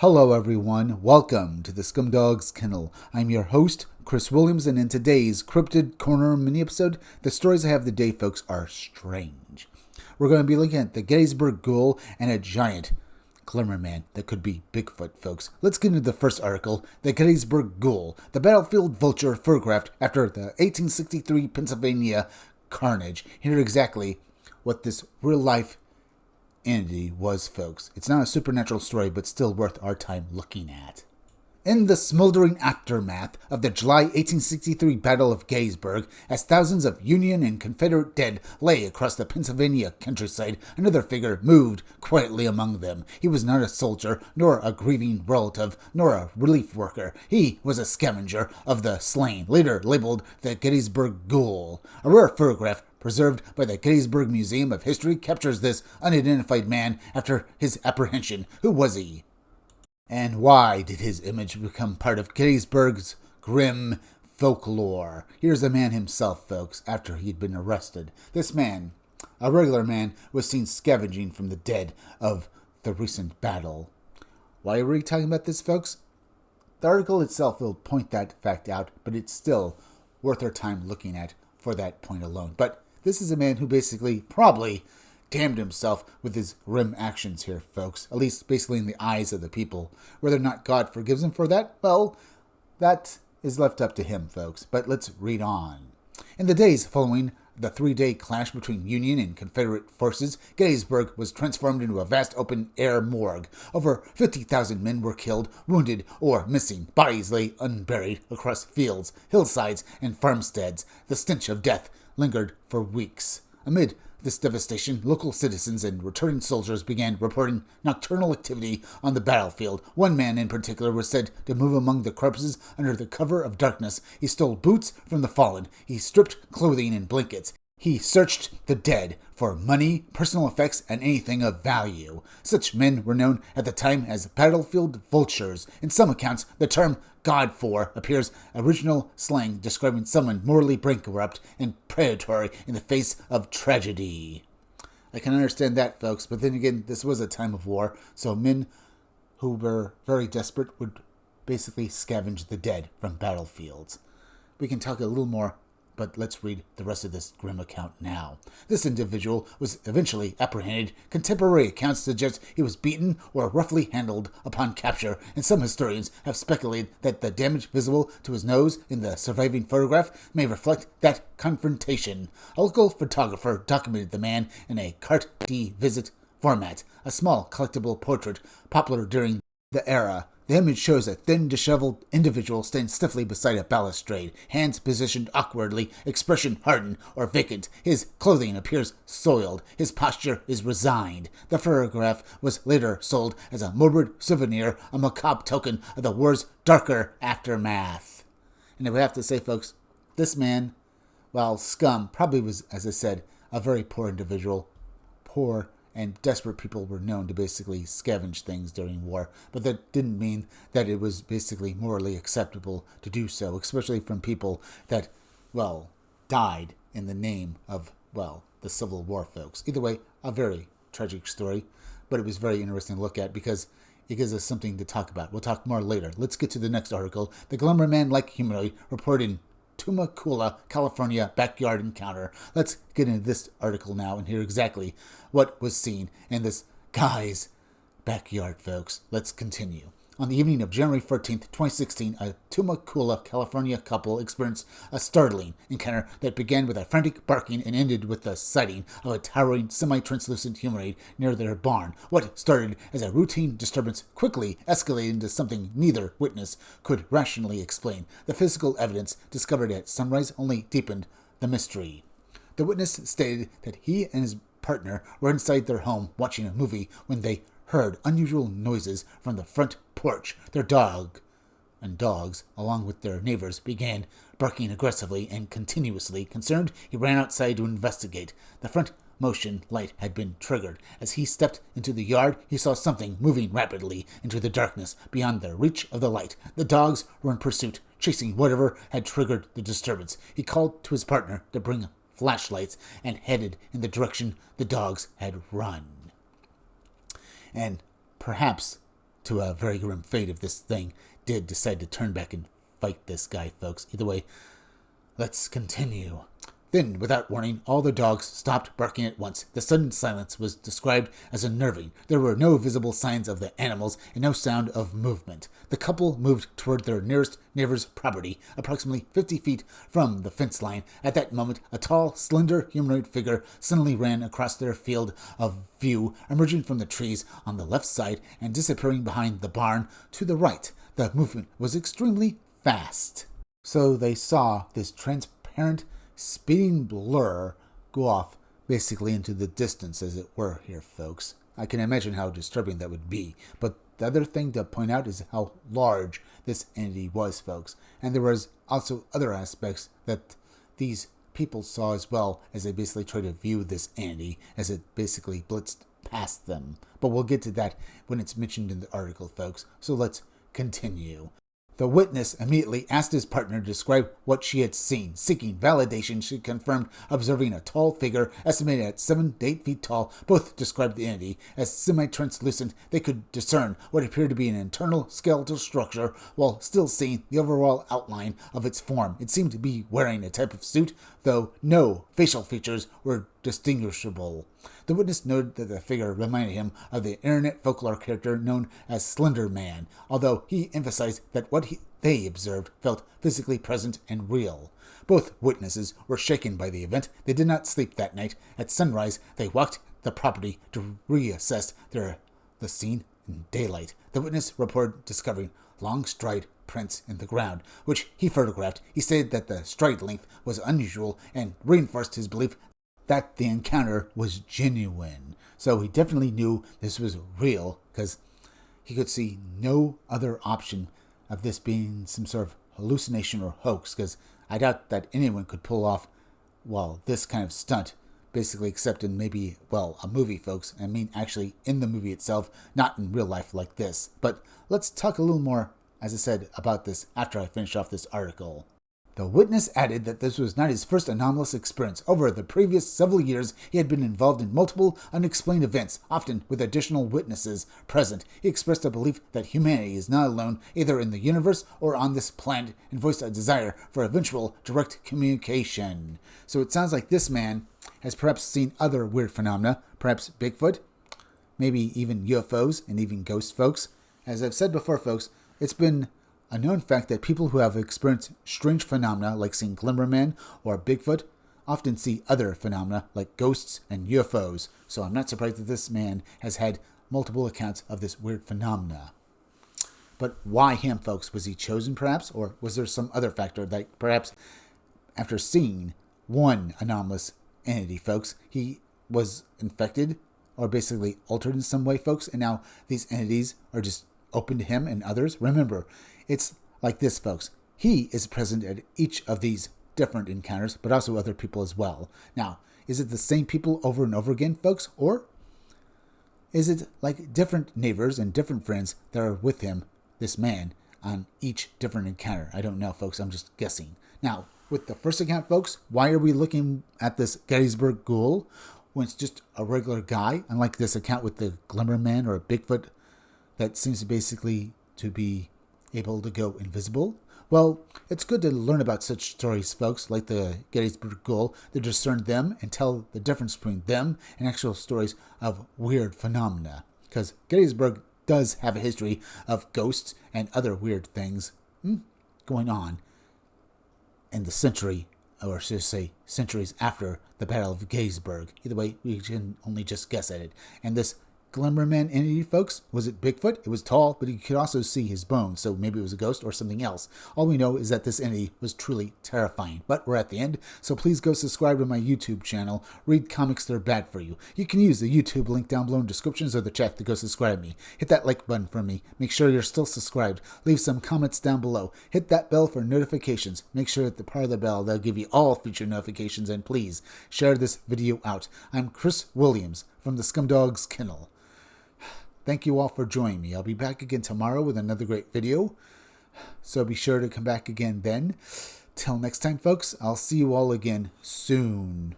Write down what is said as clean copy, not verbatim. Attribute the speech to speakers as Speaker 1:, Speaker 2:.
Speaker 1: Hello everyone, welcome to the Scumdog's Kennel. I'm your host, Chris Williams, and in today's Cryptid Corner mini-episode, the stories I have today, folks, are strange. We're going to be looking at the Gettysburg Ghoul and a giant Glimmerman that could be Bigfoot, folks. Let's get into the first article, the Gettysburg Ghoul, the battlefield vulture photographed after the 1863 Pennsylvania carnage. Hear exactly what this real-life entity was, folks. It's not a supernatural story, but still worth our time looking at. In the smoldering aftermath of the July 1863 Battle of Gettysburg, as thousands of Union and Confederate dead lay across the Pennsylvania countryside, another figure moved quietly among them. He was not a soldier, nor a grieving relative, nor a relief worker. He was a scavenger of the slain, later labeled the Gettysburg Ghoul. A rare photograph preserved by the Gettysburg Museum of History captures this unidentified man after his apprehension. Who was he? And why did his image become part of Gettysburg's grim folklore? Here's the man himself, folks, after he'd been arrested. This man, a regular man, was seen scavenging from the dead of the recent battle. Why are we talking about this, folks? The article itself will point that fact out, but it's still worth our time looking at for that point alone. But this is a man who basically probably damned himself with his grim actions here, folks. At least basically in the eyes of the people. Whether or not God forgives him for that, well, that is left up to him, folks. But let's read on. In the days following the three-day clash between Union and Confederate forces, Gettysburg was transformed into a vast open-air morgue. Over 50,000 men were killed, wounded, or missing. Bodies lay unburied across fields, hillsides, and farmsteads. The stench of death lingered for weeks. Amid this devastation, local citizens and returning soldiers began reporting nocturnal activity on the battlefield. One man in particular was said to move among the corpses under the cover of darkness. He stole boots from the fallen. He stripped clothing and blankets. He searched the dead for money, personal effects, and anything of value. Such men were known at the time as battlefield vultures. In some accounts, the term God for appears original slang describing someone morally bankrupt and predatory in the face of tragedy. I can understand that, folks, but then again, this was a time of war, so men who were very desperate would basically scavenge the dead from battlefields. We can talk a little more, but let's read the rest of this grim account now. This individual was eventually apprehended. Contemporary accounts suggest he was beaten or roughly handled upon capture, and some historians have speculated that the damage visible to his nose in the surviving photograph may reflect that confrontation. A local photographer documented the man in a carte de visite format, a small collectible portrait popular during the era. The image shows a thin, disheveled individual standing stiffly beside a balustrade, hands positioned awkwardly, expression hardened or vacant. His clothing appears soiled. His posture is resigned. The photograph was later sold as a morbid souvenir, a macabre token of the war's darker aftermath. And I would have to say, folks, this man, while scum, probably was, as I said, a very poor individual. Poor and desperate people were known to basically scavenge things during war, but that didn't mean that it was basically morally acceptable to do so, especially from people that, well, died in the name of, well, the Civil War, folks. Either way, a very tragic story, but it was very interesting to look at because it gives us something to talk about. We'll talk more later. Let's get to the next article. The Glimmerman-like humanoid reported in Temecula, California backyard encounter. Let's get into this article now and hear exactly what was seen in this guy's backyard, folks. Let's continue. On the evening of January 14th, 2016, a Temecula, California couple experienced a startling encounter that began with a frantic barking and ended with the sighting of a towering, semi-translucent humanoid near their barn. What started as a routine disturbance quickly escalated into something neither witness could rationally explain. The physical evidence discovered at sunrise only deepened the mystery. The witness stated that he and his partner were inside their home watching a movie when they heard unusual noises from the front porch. Their dog and dogs, along with their neighbors, began barking aggressively and continuously. Concerned, he ran outside to investigate. The front motion light had been triggered. As he stepped into the yard, he saw something moving rapidly into the darkness beyond the reach of the light. The dogs were in pursuit, chasing whatever had triggered the disturbance. He called to his partner to bring flashlights and headed in the direction the dogs had run. And perhaps to a very grim fate if this thing did decide to turn back and fight this guy, folks. Either way, let's continue. Then, without warning, all the dogs stopped barking at once. The sudden silence was described as unnerving. There were no visible signs of the animals and no sound of movement. The couple moved toward their nearest neighbor's property, approximately 50 feet from the fence line. At that moment, a tall, slender humanoid figure suddenly ran across their field of view, emerging from the trees on the left side and disappearing behind the barn to the right. The movement was extremely fast. So they saw this transparent speeding blur go off basically into the distance, as it were, here, folks. I can imagine how disturbing that would be. But the other thing to point out is how large this entity was, folks. And there was also other aspects that these people saw as well, as they basically tried to view this entity as it basically blitzed past them. But we'll get to that when it's mentioned in the article, folks. So let's continue. The witness immediately asked his partner to describe what she had seen. Seeking validation, she confirmed observing a tall figure estimated at 7 to 8 feet tall. Both described the entity as semi-translucent. They could discern what appeared to be an internal skeletal structure while still seeing the overall outline of its form. It seemed to be wearing a type of suit, though no facial features were distinguishable. The witness noted that the figure reminded him of the internet folklore character known as Slender Man, although he emphasized that what they observed felt physically present and real. Both witnesses were shaken by the event. They did not sleep that night. At sunrise, they walked the property to reassess the scene in daylight. The witness reported discovering long stride prints in the ground, which he photographed. He stated that the stride length was unusual and reinforced his belief that the encounter was genuine. So he definitely knew this was real, because he could see no other option of this being some sort of hallucination or hoax, because I doubt that anyone could pull off, well, this kind of stunt, basically, except in maybe, well, a movie, folks. I mean, actually, in the movie itself, not in real life like this. But let's talk a little more, as I said, about this after I finish off this article. The witness added that this was not his first anomalous experience. Over the previous several years, he had been involved in multiple unexplained events, often with additional witnesses present. He expressed a belief that humanity is not alone, either in the universe or on this planet, and voiced a desire for eventual direct communication. So it sounds like this man has perhaps seen other weird phenomena, perhaps Bigfoot, maybe even UFOs, and even ghost folks. As I've said before, folks, it's been a known fact that people who have experienced strange phenomena like seeing Glimmerman or Bigfoot often see other phenomena like ghosts and UFOs. So I'm not surprised that this man has had multiple accounts of this weird phenomena. But why him, folks? Was he chosen perhaps? Or was there some other factor that perhaps after seeing one anomalous entity, folks, he was infected or basically altered in some way, folks, and now these entities are just open to him and others? Remember, it's like this, folks. He is present at each of these different encounters, but also other people as well. Now, is it the same people over and over again, folks? Or is it like different neighbors and different friends that are with him, this man, on each different encounter? I don't know, folks. I'm just guessing. Now, with the first account, folks, why are we looking at this Gettysburg Ghoul when it's just a regular guy? Unlike this account with the Glimmerman or a Bigfoot that seems to basically to be able to go invisible. Well, it's good to learn about such stories, folks, like the Gettysburg Ghoul, to discern them and tell the difference between them and actual stories of weird phenomena. Because Gettysburg does have a history of ghosts and other weird things going on in the century, or should I say centuries after the Battle of Gettysburg. Either way, we can only just guess at it. And this Glimmerman entity, folks, was it Bigfoot? It was tall, but you could also see his bones, so maybe it was a ghost or something else. All we know is that this entity was truly terrifying. But we're at the end, so please go subscribe to my YouTube channel. Read comics that are bad for you. You can use the YouTube link down below in descriptions or the chat to go subscribe me. Hit that like button for me. Make sure you're still subscribed. Leave some comments down below. Hit that bell for notifications. Make sure at the part of the bell that'll give you all future notifications, and please share this video out. I'm Chris Williams from the Scumdogs Kennel. Thank you all for joining me. I'll be back again tomorrow with another great video, so be sure to come back again then. Till next time, folks, I'll see you all again soon.